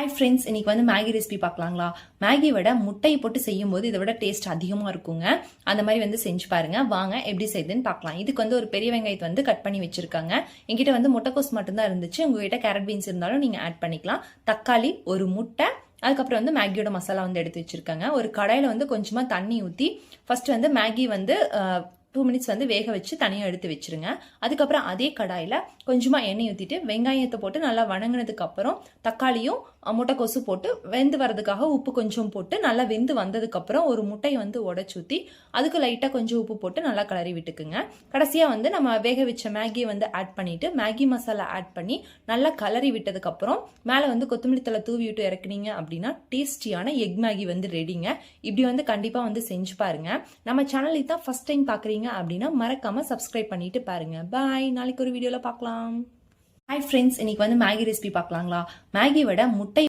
Hi friends, இன்னைக்கு வந்து Maggi recipe பார்க்கலாங்களா? Maggi விட முட்டையை போட்டு செய்யும் போது இதை விட டேஸ்ட் அதிகமாக இருக்குங்க. அந்த மாதிரி வந்து செஞ்சு பாருங்க. வாங்க எப்படி செய்யுதுன்னு பார்க்கலாம். இதுக்கு வந்து ஒரு பெரிய வெங்காயத்தை வந்து கட் பண்ணி வச்சிருக்காங்க. என்கிட்ட வந்து முட்டைக்கோஸ் மட்டும்தான் இருந்துச்சு. உங்ககிட்ட கேரட் பீன்ஸ் இருந்தாலும் நீங்கள் ஆட் பண்ணிக்கலாம். தக்காளி, ஒரு முட்டை, அதுக்கப்புறம் வந்து மேகியோட மசாலா வந்து எடுத்து வச்சிருக்காங்க. ஒரு கடாயில் வந்து கொஞ்சமாக தண்ணி ஊற்றி ஃபர்ஸ்ட் வந்து மேகி வந்து 2 மினிட்ஸ் வந்து வேக வச்சு தனியாக எடுத்து வச்சிருங்க. அதுக்கப்புறம் அதே கடாயில் கொஞ்சமாக எண்ணெய் ஊற்றிட்டு வெங்காயத்தை போட்டு நல்லா வணங்கினதுக்கு அப்புறம் தக்காளியும் முட்டைக்கோசு போட்டு வெந்து வரதுக்காக உப்பு கொஞ்சம் போட்டு நல்லா வெந்து வந்ததுக்கப்புறம் ஒரு முட்டையை வந்து உடச்சி ஊற்றி அதுக்கு லைட்டாக கொஞ்சம் உப்பு போட்டு நல்லா கிளறி விட்டுக்குங்க. கடைசியாக வந்து நம்ம வேக வச்ச மேகியை வந்து ஆட் பண்ணிட்டு மேகி மசாலா ஆட் பண்ணி நல்லா கிளறி விட்டதுக்கப்புறம் மேலே வந்து கொத்தமல்லி தழை தூவி விட்டு இறக்குனீங்க அப்படின்னா டேஸ்டியான எக் மேகி வந்து ரெடிங்க. இப்படி வந்து கண்டிப்பாக வந்து செஞ்சு பாருங்க. நம்ம சேனல் தான் ஃபர்ஸ்ட் டைம் பார்க்குறீங்க அப்படின்னா மறக்காம சப்ஸ்கிரைப் பண்ணிட்டு பாருங்க. பாய், நாளைக்கு ஒரு வீடியோல பார்க்கலாம். ஹாய் ஃப்ரெண்ட்ஸ், இன்னைக்கு வந்து மேகி ரெசிபி பார்க்கலாங்களா? மேகி விட முட்டை